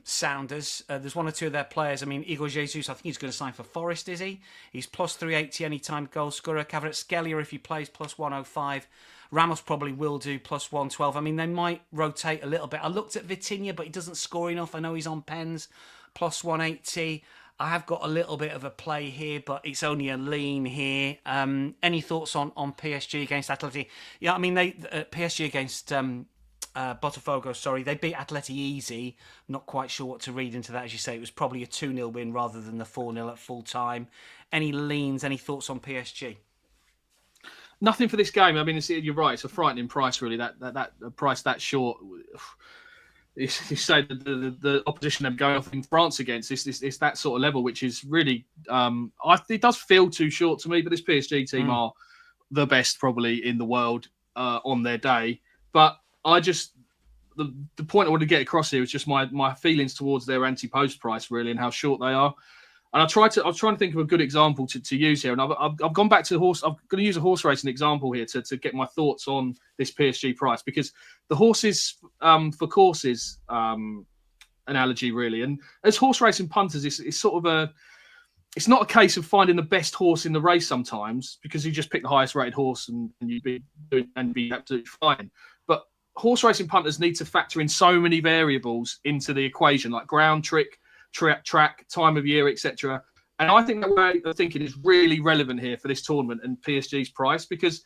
Sounders. There's one or two of their players. I mean, Igor Jesus, I think he's going to sign for Forest, is he? He's plus 380 anytime goal scorer. Kvaratskhelia, if he plays, plus 105. Ramos probably will do plus 112. I mean, they might rotate a little bit. I looked at Vitinha, but he doesn't score enough. I know he's on pens, plus 180. I have got a little bit of a play here, but it's only a lean here. Any thoughts on PSG against Atleti? Yeah, I mean, PSG against Botafogo, sorry, they beat Atleti easy. Not quite sure what to read into that. As you say, it was probably a 2-0 win rather than the 4-0 at full time. Any leans, any thoughts on PSG? Nothing for this game. I mean, you're right. It's a frightening price, really. That price that short. You say the opposition they're going off in France against. It's that sort of level, which is really. It does feel too short to me. But this PSG team are the best probably in the world on their day. But I just the point I want to get across here is just my feelings towards their anti-post price, really, and how short they are. And I was trying to think of a good example to use here, and I've gone back to the horse. I'm going to use a horse racing example here to get my thoughts on this PSG price, because the horses for courses analogy, really, and as horse racing punters, it's sort of it's not a case of finding the best horse in the race sometimes, because you just pick the highest rated horse and you'd be absolutely fine. But horse racing punters need to factor in so many variables into the equation, like ground trick, track, time of year, etc. And I think that way of thinking is really relevant here for this tournament and PSG's price, because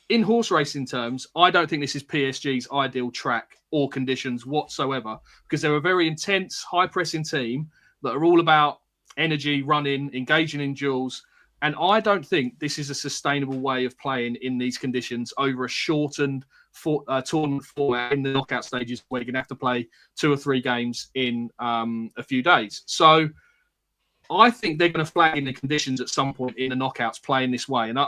in horse racing terms, I don't think this is PSG's ideal track or conditions whatsoever, because they're a very intense, high-pressing team that are all about energy, running, engaging in duels. And I don't think this is a sustainable way of playing in these conditions over a shortened tournament format in the knockout stages, where you're going to have to play 2 or 3 games in a few days. So I think they're going to flag in the conditions at some point in the knockouts playing this way. And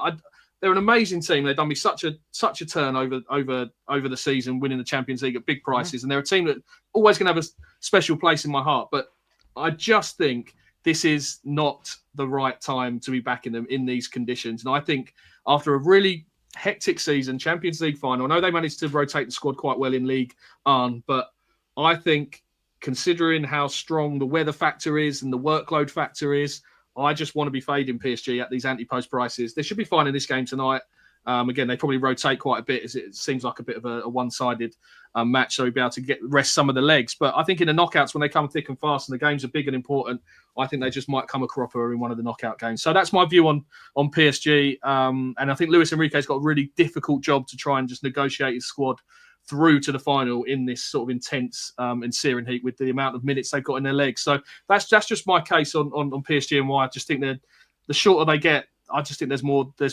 they're an amazing team. They've done me such a turn over the season, winning the Champions League at big prices. And they're a team that always going to have a special place in my heart. But I just think this is not the right time to be backing them in these conditions. And I think after a really hectic season, Champions League final, I know they managed to rotate the squad quite well in League 1, but I think considering how strong the weather factor is and the workload factor is, I just want to be fading PSG at these anti-post prices. They should be fine in this game tonight. Again, they probably rotate quite a bit, as it seems like a bit of a one-sided match, so we'll be able to rest some of the legs. But I think in the knockouts, when they come thick and fast and the games are big and important, I think they just might come a cropper in one of the knockout games. So that's my view on PSG. And I think Luis Enrique's got a really difficult job to try and just negotiate his squad through to the final in this sort of intense and searing heat with the amount of minutes they've got in their legs. So that's just my case on PSG, and why I just think that the shorter they get, I just think there's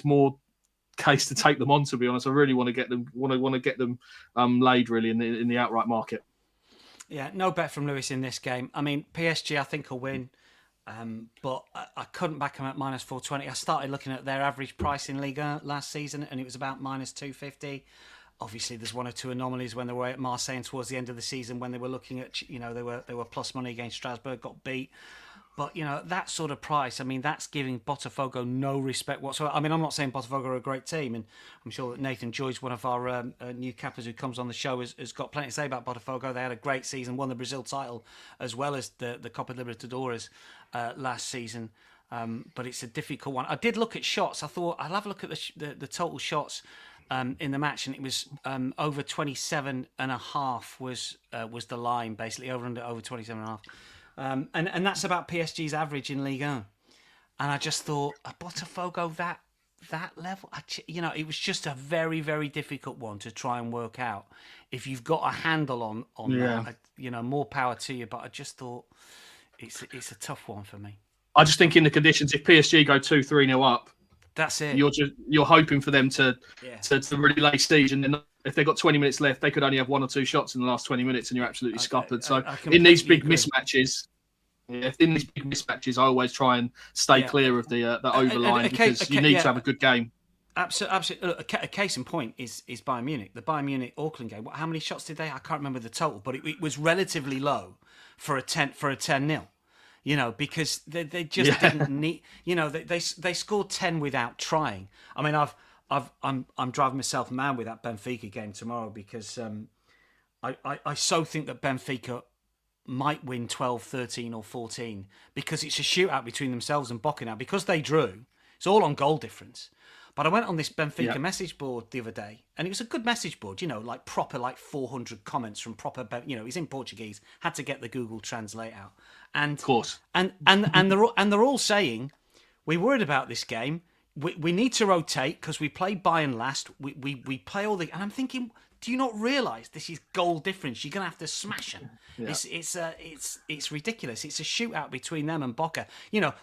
more case to take them on, to be honest. I really want to get them laid, really, in the outright market. Yeah, no bet from Lewis in this game. I mean, PSG I think will win, but I couldn't back them at -420. I started looking at their average price in Liga last season, and it was about -250. Obviously, there's one or two anomalies when they were at Marseille and towards the end of the season, when they were looking at, they were plus money against Strasbourg, got beat. But, that sort of price, I mean, that's giving Botafogo no respect whatsoever. I mean, I'm not saying Botafogo are a great team, and I'm sure that Nathan Joyce, one of our new cappers who comes on the show, has got plenty to say about Botafogo. They had a great season, won the Brazil title, as well as the Copa Libertadores last season. But it's a difficult one. I did look at shots. I thought, I'll have a look at the total shots in the match, and it was over 27.5 was the line, basically, over 27.5. And that's about PSG's average in Ligue 1. And I just thought, a Botafogo that level, it was just a very, very difficult one to try and work out. If you've got a handle on that, more power to you. But I just thought it's a tough one for me. I just think in the conditions, if PSG go 2-3-0 up, that's it. You're hoping for them to really lay siege, and then if they've got 20 minutes left, they could only have 1 or 2 shots in the last 20 minutes, and you're absolutely scuppered. So in these big mismatches, I always try and stay clear of the overline, because you need to have a good game. Absolutely, absolutely. Look, a case in point is Bayern Munich. The Bayern Munich Auckland game. How many shots did they? I can't remember the total, but it was relatively low for a 10-0. You know, because they just didn't need. You know, they scored 10 without trying. I mean, I'm driving myself mad with that Benfica game tomorrow because I so think that Benfica might win 12, 13 or 14 because it's a shootout between themselves and Boca now. Because they drew, it's all on goal difference. But I went on this Benfica message board the other day, and it was a good message board, you know, like proper, like 400 comments from proper, you know, it's in Portuguese, had to get the Google Translate out. And, Of course. And they're all saying, we're worried about this game. We need to rotate because we played Bayern last. We play all the, and I'm thinking, do you not realise this is goal difference? You're going to have to smash them. Yeah. It's ridiculous. It's a shootout between them and Boca. You know,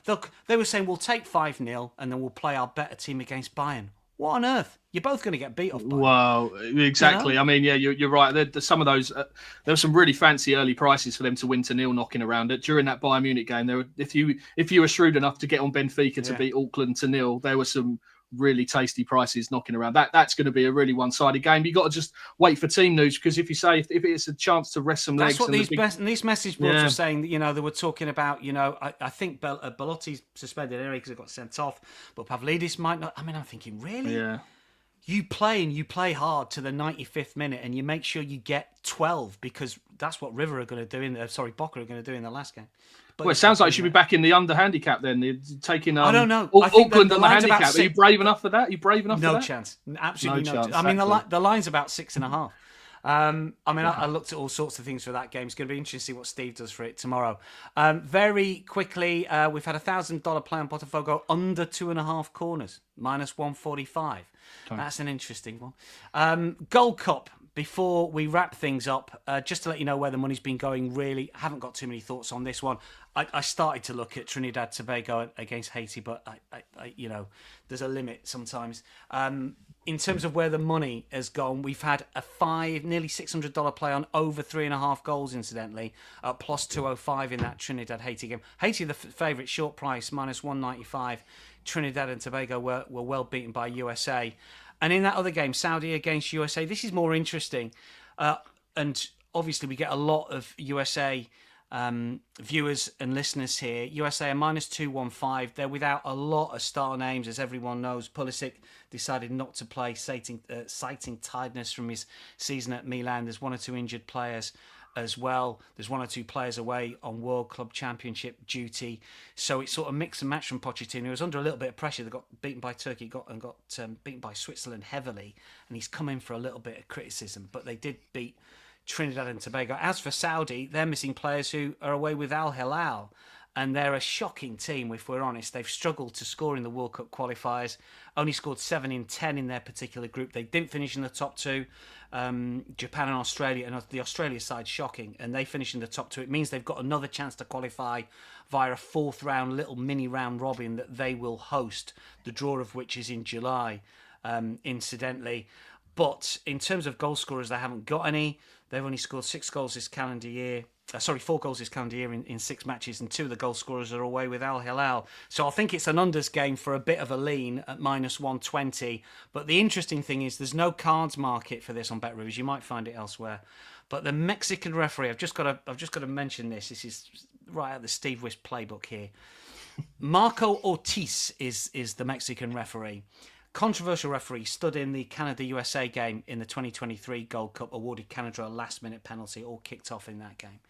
they were saying we'll take 5-0 and then we'll play our better team against Bayern. What on earth? You're both going to get beat off Bayern. Well, exactly. You know? I mean, yeah, you're right. Some of those, there were some really fancy early prices for them to win to 0 knocking around it during that Bayern Munich game. There were, if you were shrewd enough to get on Benfica to beat Auckland to 0, there were some really tasty prices knocking around. That's going to be a really one-sided game. You got to just wait for team news because if you say if it's a chance to rest some legs, that's what these message boards were saying. You know, they were talking about. You know, I think Belotti's suspended anyway because he got sent off, but Pavlidis might not. I mean, I'm thinking really. Yeah. You play hard to the 95th minute, and you make sure you get 12 because that's what River are going to do Boca are going to do in the last game. But well, it sounds like you should be back in the under handicap then. You're taking I don't know. Auckland on the handicap. Are you brave enough for that? Are you brave enough for that? No chance. Absolutely no chance. I mean, the line's about 6.5. I mean, I looked at all sorts of things for that game. It's going to be interesting to see what Steve does for it tomorrow. Very quickly, we've had $1,000 play on Botafogo under 2.5 corners, -145. That's an interesting one. Gold Cup. Before we wrap things up, just to let you know where the money's been going, really, I haven't got too many thoughts on this one. I started to look at Trinidad Tobago against Haiti, but I you know, there's a limit sometimes. In terms of where the money has gone, we've had a nearly $600 play on over 3.5 goals, incidentally, at +205 in that Trinidad Haiti game. Haiti, the favourite, short price, -195. Trinidad and Tobago were well beaten by USA. And in that other game, Saudi against USA, this is more interesting. And obviously we get a lot of USA viewers and listeners here. USA are -215. They're without a lot of star names, as everyone knows. Pulisic decided not to play, citing tiredness from his season at Milan. There's 1 or 2 injured players as well. There's 1 or 2 players away on World Club Championship duty. So it's sort of mix and match from Pochettino. He was under a little bit of pressure. They got beaten by Turkey, got beaten by Switzerland heavily, and he's come in for a little bit of criticism. But they did beat Trinidad and Tobago. As for Saudi, they're missing players who are away with Al Hilal, and they're a shocking team, if we're honest. They've struggled to score in the World Cup qualifiers, only scored 7 in 10 in their particular group. They didn't finish in the top 2, Japan and Australia, and the Australia side shocking, and they finished in the top 2. It means they've got another chance to qualify via a 4th round, little mini round robin that they will host, the draw of which is in July, incidentally. But in terms of goal scorers, they haven't got any. They've only scored 6 goals this calendar year. 4 goals this calendar year in 6 matches, and 2 of the goal scorers are away with Al Hilal. So I think it's an unders game for a bit of a lean at -120. But the interesting thing is there's no cards market for this on Bet Rivers. You might find it elsewhere. But the Mexican referee, I've just got to mention this. This is right out of the Steve Wisp playbook here. Marco Ortiz is the Mexican referee. Controversial referee, stood in the Canada-USA game in the 2023 Gold Cup, awarded Canada a last-minute penalty, all kicked off in that game.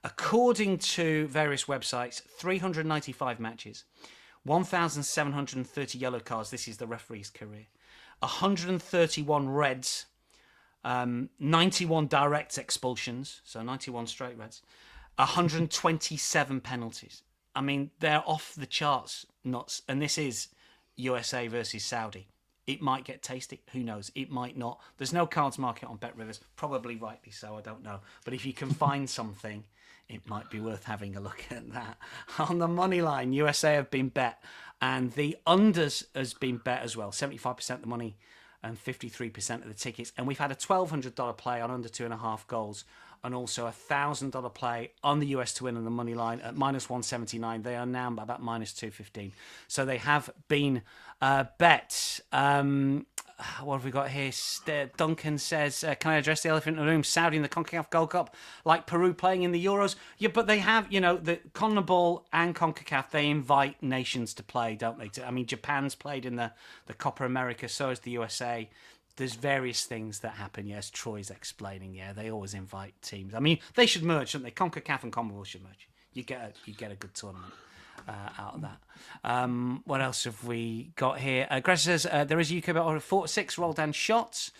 According to various websites, 395 matches, 1,730 yellow cards, this is the referee's career, 131 reds, 91 direct expulsions, so 91 straight reds, 127 penalties. I mean, they're off the charts nuts, and this is USA versus Saudi. It might get tasty. Who knows? It might not. There's no cards market on Bet Rivers. Probably rightly so. I don't know. But if you can find something, it might be worth having a look at that. On the money line, USA have been bet, and the unders has been bet as well. 75% of the money and 53% of the tickets. And we've had a $1,200 play on under 2.5 goals and also a $1,000 play on the US to win on the money line at -179. They are now about -215. So they have been bet. What have we got here? Duncan says, can I address the elephant in the room? Saudi in the CONCACAF Gold Cup, like Peru playing in the Euros. Yeah, but they have, the CONMEBOL and CONCACAF, they invite nations to play, don't they? I mean, Japan's played in the Copa America, so has the USA. There's various things that happen, yes. Troy's explaining, they always invite teams. I mean, they should merge, shouldn't they? CONCACAF and CONMEBOL should merge. You get a good tournament out of that. What else have we got here? Greg says there is a UK bet order 4-6 roll down shots.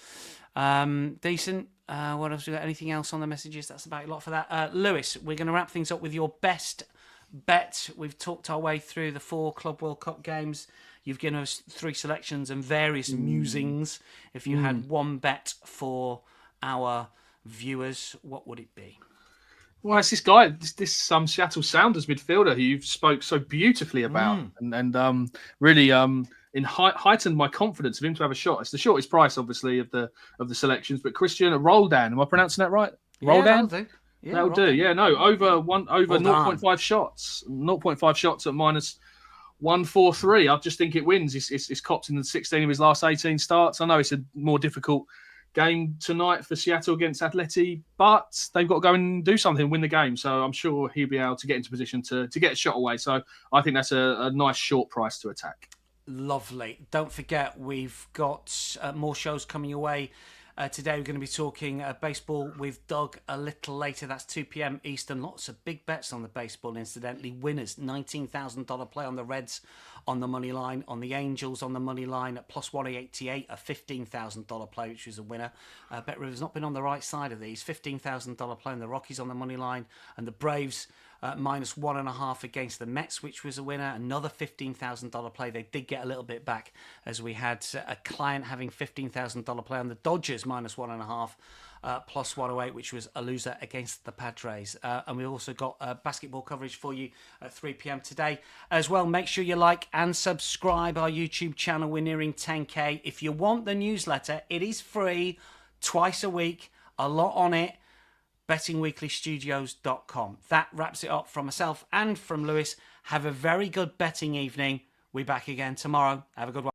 Decent. What else we got? Anything else on the messages? That's about a lot for that. Lewis, we're going to wrap things up with your best bet. We've talked our way through the 4 Club World Cup games. You've given us 3 selections and various musings. If you had one bet for our viewers, what would it be? Well, it's this guy, this Seattle Sounders midfielder who you spoke so beautifully about, and really heightened my confidence of him to have a shot. It's the shortest price, obviously, of the selections. But Christian Roldan, am I pronouncing that right? Roldan, that'll do. Yeah, no, over 0.5 shots, 0.5 shots at -143. I just think it wins. It's copped in 16 of his last 18 starts. I know it's a more difficult game tonight for Seattle against Atleti, but they've got to go and do something, win the game. So I'm sure he'll be able to get into position to get a shot away. So I think that's a nice short price to attack. Lovely. Don't forget, we've got more shows coming your way. Today we're going to be talking baseball with Doug a little later. That's 2 p.m. Eastern. Lots of big bets on the baseball, incidentally. Winners, $19,000 play on the Reds on the money line, on the Angels on the money line at +188, a $15,000 play, which was a winner. Bet River's not been on the right side of these. $15,000 play on the Rockies on the money line, and the Braves -1.5 against the Mets, which was a winner. Another $15,000 play. They did get a little bit back, as we had a client having $15,000 play on the Dodgers -1.5, +108, which was a loser against the Padres. And we also got basketball coverage for you at 3 p.m. today as well. Make sure you like and subscribe our YouTube channel. We're nearing 10k. If you want the newsletter, it is free, twice a week, a lot on it. bettingweeklystudios.com. That wraps it up from myself and from Lewis. Have a very good betting evening. We're back again tomorrow. Have a good one.